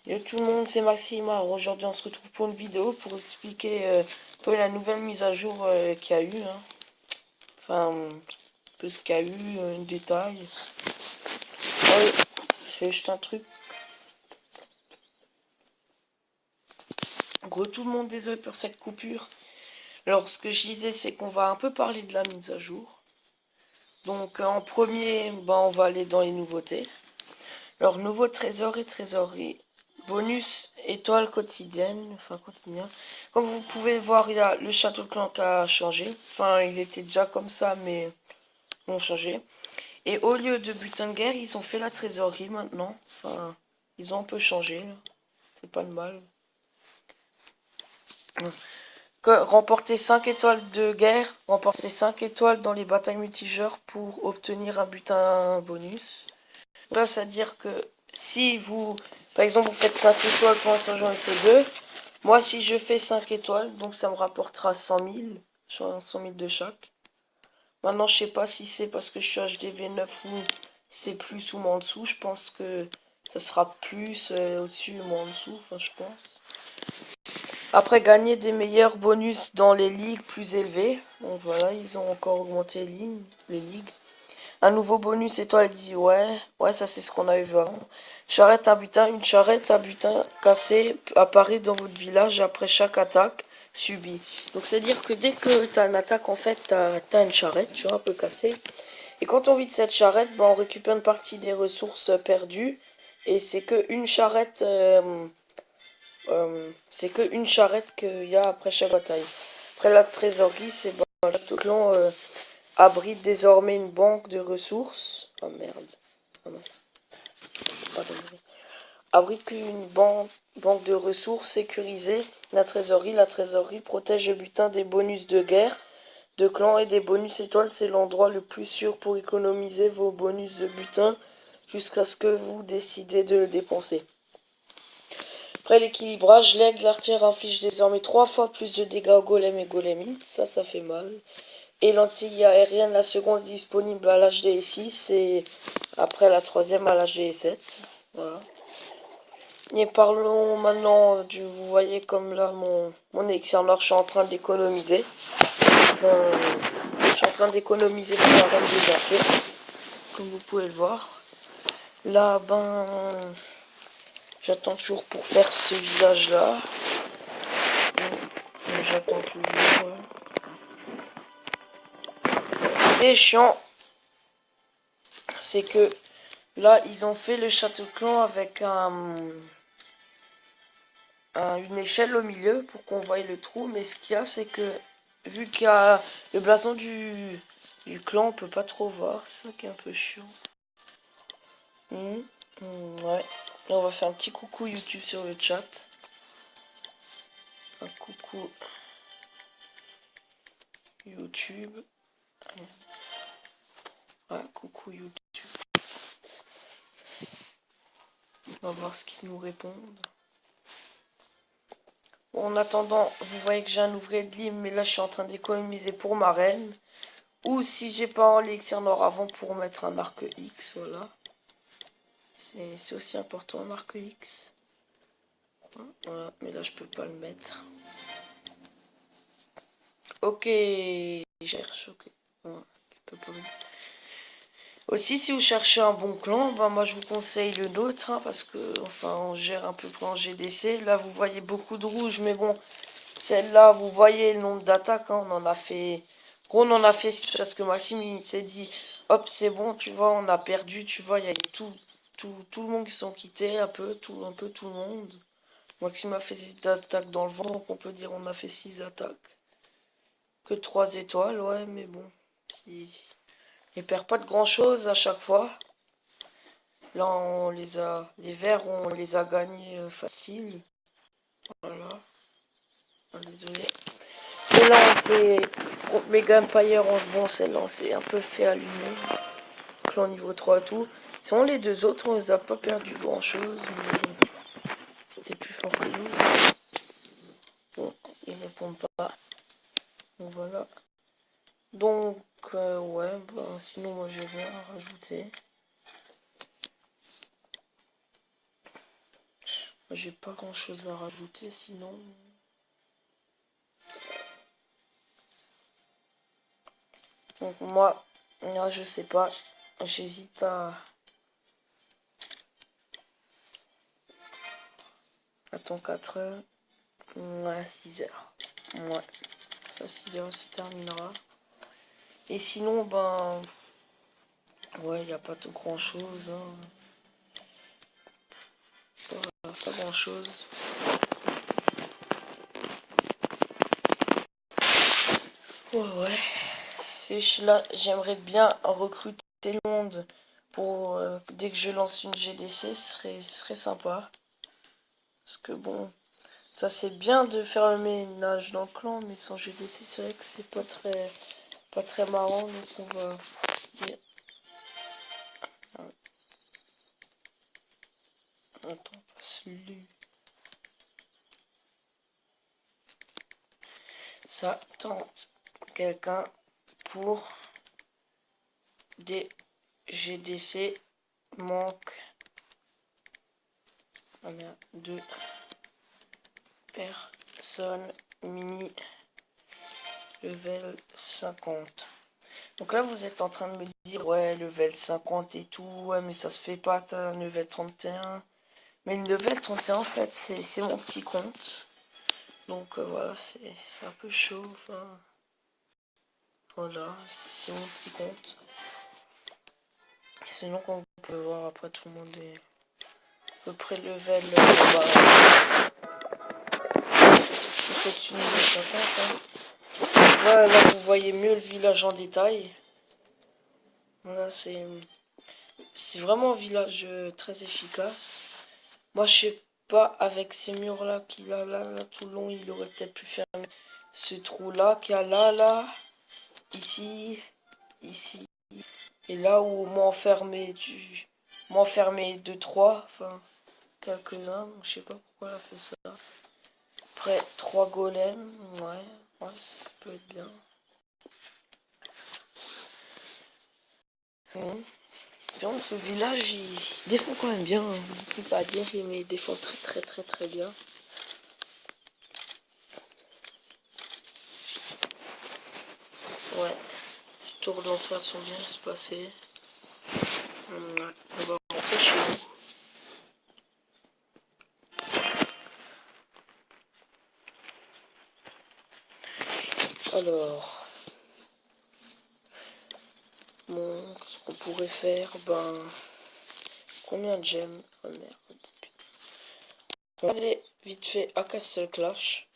Yo tout le monde, c'est Maxime. Alors aujourd'hui on se retrouve pour une vidéo pour expliquer un peu la nouvelle mise à jour qu'il y a eu. Hein. Enfin, un peu ce qu'il y a eu, un détail. Ouais, je fais juste un truc. En gros, tout le monde, désolé pour cette coupure. Alors ce que je disais, c'est qu'on va un peu parler de la mise à jour. Donc en premier, on va aller dans les nouveautés. Alors nouveau trésor et trésorerie. Bonus étoile quotidienne, enfin quotidien. Comme vous pouvez voir, il y a le château de clan qui a changé. Enfin, il était déjà comme ça, mais ils ont changé. Et au lieu de butin de guerre, ils ont fait la trésorerie maintenant. Enfin, ils ont un peu changé. C'est pas de mal. Remporter 5 étoiles de guerre. Remporter 5 étoiles dans les batailles multijoueurs pour obtenir un butin bonus. Là, c'est-à-dire que si vous, par exemple, vous faites 5 étoiles, pour l'instant j'en ai fait 2. Moi, si je fais 5 étoiles, donc ça me rapportera 100 000 de chaque. Maintenant, je sais pas si c'est parce que je suis HDV9 ou c'est plus ou moins en dessous. Je pense que ça sera plus au-dessus ou moins en dessous. Enfin, je pense. Après, gagner des meilleurs bonus dans les ligues plus élevées. Donc voilà, ils ont encore augmenté les ligues. Un nouveau bonus étoile dit ouais, ça c'est ce qu'on avait vu avant. Charrette à butin, une charrette à butin cassée apparaît dans votre village après chaque attaque subie. Donc c'est à dire que dès que tu as une attaque, en fait, tu as une charrette, tu vois, un peu cassée. Et quand on vide cette charrette, on récupère une partie des ressources perdues. Et c'est que une charrette, qu'il y a après chaque bataille. Après la trésorerie, c'est le clan abrite désormais une banque de ressources. Oh merde. Oh mince. Abrite une banque de ressources sécurisée. La trésorerie protège le butin des bonus de guerre, de clan et des bonus étoiles. C'est l'endroit le plus sûr pour économiser vos bonus de butin jusqu'à ce que vous décidez de le dépenser. Après l'équilibrage, l'aigle l'artillerie inflige désormais 3 fois plus de dégâts aux golems et golemites. Ça fait mal. Et l'antille aérienne, la seconde disponible à l'HD6 et après la troisième à l'HD7. Voilà. Et parlons maintenant du. Vous voyez comme là mon élixir noir, je suis en train d'économiser. Enfin, je suis en train d'économiser pour la reine des archers. Comme vous pouvez le voir. Là, j'attends toujours pour faire ce village là. J'attends toujours. C'est chiant. C'est que là, ils ont fait le château de clan avec une échelle au milieu pour qu'on voie le trou. Mais ce qu'il y a, c'est que vu qu'il y a le blason du clan, on peut pas trop voir. C'est ça qui est un peu chiant. Ouais. Là, on va faire un petit coucou YouTube sur le chat. Un coucou YouTube. Ouais, coucou YouTube. On va voir ce qu'ils nous répondent. Bon, en attendant, vous voyez que j'ai un ouvrier de lime, mais là je suis en train d'économiser pour ma reine. Ou si j'ai pas un élixir noir avant pour mettre un arc X, voilà. C'est aussi important un arc X. Voilà, mais là je peux pas le mettre. Ok, je cherche, ok. Ouais, je peux pas le mettre. Aussi, si vous cherchez un bon clan, moi je vous conseille le nôtre, hein, parce que, enfin, on gère un peu près en GDC. Là, vous voyez beaucoup de rouge, mais bon, celle-là, vous voyez le nombre d'attaques, hein, on en a fait. Gros, on en a fait parce que Maxime il s'est dit, hop, c'est bon, tu vois, on a perdu, tu vois, il y a tout le monde qui sont quittés, un peu tout le monde. Maxime a fait 6 attaques dans le vent, donc on peut dire on a fait 6 attaques. Que 3 étoiles, ouais, mais bon, si. Il perd pas de grand chose à chaque fois. Là, on les a. Les verts, on les a gagnés facile. Voilà. Oh, désolé. Celle-là, c'est. Contre Mega Empire, bon, celle-là, on s'est un peu fait allumer. Clan niveau 3 et tout. Sinon, les deux autres, on les a pas perdu grand-chose. Mais c'était plus fort que nous. Bon, ils répondent pas. Donc voilà. Donc, ouais, sinon, moi, j'ai rien à rajouter. J'ai pas grand chose à rajouter sinon. Donc moi, là, je sais pas. J'hésite à... Attends 4 heures. Ouais, 6 heures. Ouais. Ça, 6 heures, ça terminera. Et sinon, ben... Ouais, il n'y a pas de grand chose. Hein. Pas grand chose. Ouais. Là, j'aimerais bien recruter le monde pour dès que je lance une GDC, ce serait sympa. Parce que bon, ça c'est bien de faire le ménage dans le clan, mais sans GDC, c'est vrai que c'est pas très marrant. Donc on va dire. Attends, passe lui. Ça tente quelqu'un pour des GDC manque. Ah merde, 2 personnes mini level 50. Donc là vous êtes en train de me dire ouais level 50 et tout, ouais mais ça se fait pas, t'as un level 31. Mais le level 31 en fait c'est mon petit compte. Donc voilà, c'est un peu chaud. Enfin, voilà, c'est mon petit compte. Sinon comme vous pouvez voir après tout le monde est à peu près level c'est une 50 hein. Voilà, là vous voyez mieux le village en détail. Là c'est vraiment un village très efficace. Moi je sais pas avec ces murs là qu'il a là tout le long, il aurait peut-être pu faire ce trou là qu'il y a là, ici, ici. Et là où m'enfermer 2-3, enfin quelques-uns, je sais pas pourquoi elle a fait ça. Après 3 golems, ouais, ça peut être bien. Bon, ce village il défend quand même bien, je peux pas dire, mais il défend très bien. Ouais, les tours d'enfer sont bien espacées. On va rentrer chez nous. Alors, bon, ce qu'on pourrait faire, ben, combien de gemmes? Oh merde. On va aller vite fait à Castle Clash.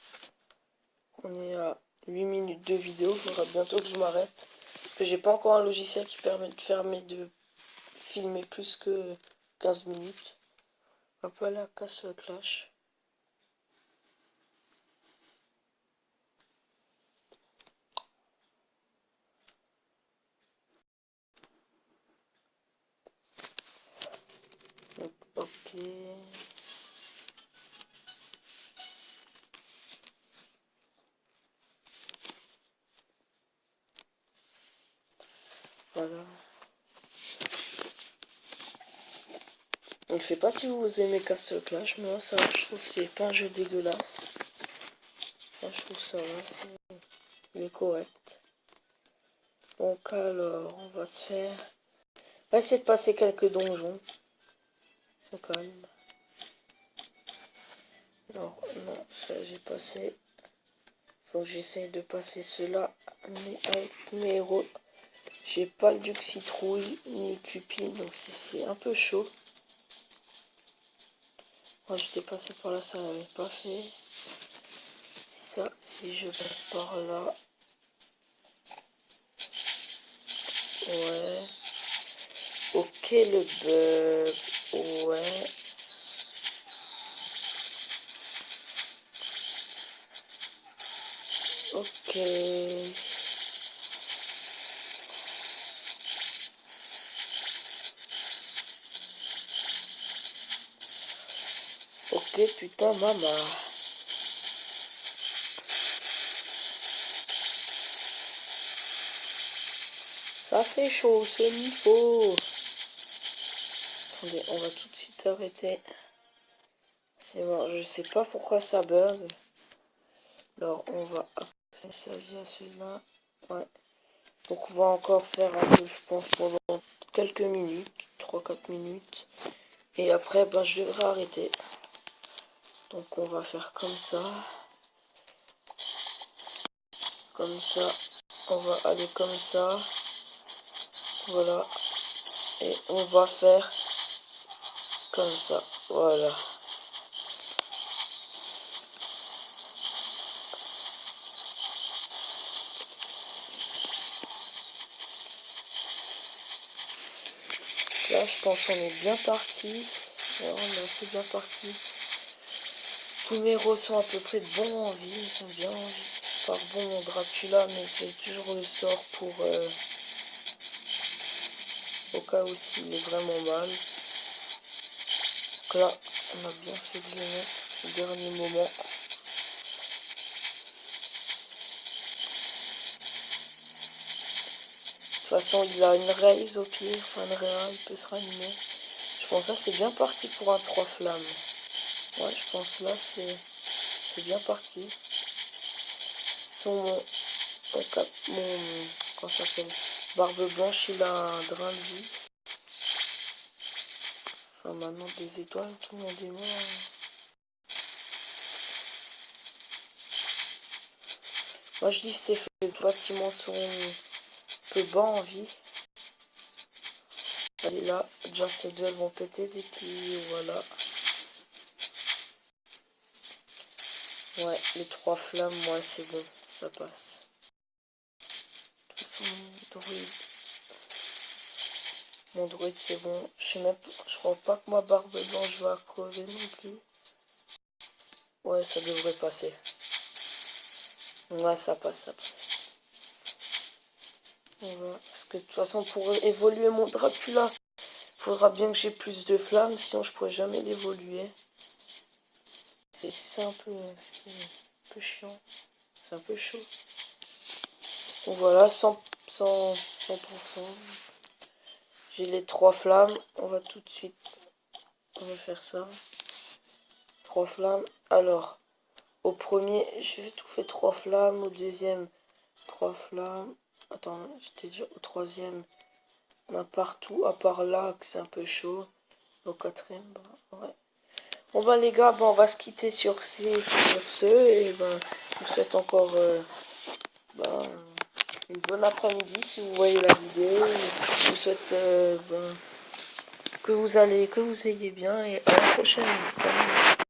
On est à 8 minutes de vidéo, il faudra bientôt que je m'arrête. Parce que j'ai pas encore un logiciel qui permet de filmer plus que 15 minutes. On peut aller à Castle Clash. Donc, ok. Voilà. Donc je sais pas si vous aimez Castle Clash, mais moi ça je trouve que c'est pas un jeu dégueulasse. Moi, je trouve ça va, il est correct. Donc alors on va se faire. On va essayer de passer quelques donjons. Au calme. Alors non, ça j'ai passé. Faut que j'essaye de passer cela. Mais avec mes héros. J'ai pas le duc citrouille ni le cupide, donc c'est un peu chaud. Moi j'étais passé par là, ça n'avait pas fait. Si je passe par là. Ouais. Ok le bug. Ouais. Ok. Ok putain maman. Ça c'est chaud ce niveau. Attendez, on va tout de suite arrêter. C'est bon, je sais pas pourquoi ça bug. Alors on va passer ça via celui-là. Ouais. Donc on va encore faire un peu, je pense, pendant quelques minutes, 3-4 minutes. Et après, ben, je devrais arrêter. Donc on va faire comme ça. Comme ça. On va aller comme ça. Voilà. Et on va faire comme ça. Voilà. Là, je pense qu'on est bien parti. Ouais, on est assez bien parti. Tous mes héros sont à peu près bons en vie. Ils sont bien en vie. Par bon, mon Dracula, mais j'ai toujours le sort pour... au cas où s'il est vraiment mal. Donc là, on a bien fait de le mettre au dernier moment. De toute façon, il a une raise au pied, enfin une réa, il peut se ranimer. Je pense que ça c'est bien parti pour un 3 flammes. Ouais, je pense là c'est bien parti. Mon comment ça s'appelle, Barbe Blanche, il a un drain de vie. Enfin maintenant des étoiles, tout le monde est mort. Moi je dis c'est fait, les bâtiments sont un peu bas en vie. Allez là, déjà ces deux elles vont péter dès qu'ils... Voilà. Ouais, les 3 flammes, moi c'est bon, ça passe. De toute façon, mon druide c'est bon. Je crois pas que ma barbe blanche va crever non plus. Ouais, ça devrait passer. Ouais, ça passe, ça passe. Voilà. Parce que de toute façon, pour évoluer mon Dracula, il faudra bien que j'ai plus de flammes, sinon je pourrais jamais l'évoluer. C'est un peu ce qui est un peu chiant. C'est un peu chaud. Donc voilà, 100%. J'ai les 3 flammes. On va tout de suite. On va faire ça. 3 flammes. Alors, au premier, j'ai tout fait 3 flammes. Au deuxième, 3 flammes. Attends, j'étais déjà au troisième. On a partout, à part là, que c'est un peu chaud. Au quatrième, bah, ouais. Bon bah les gars, bah, on va se quitter sur ce. Et ben, je vous souhaite encore bah, une bonne après-midi si vous voyez la vidéo. Je vous souhaite ben, que vous ayez bien et à la prochaine. Salut.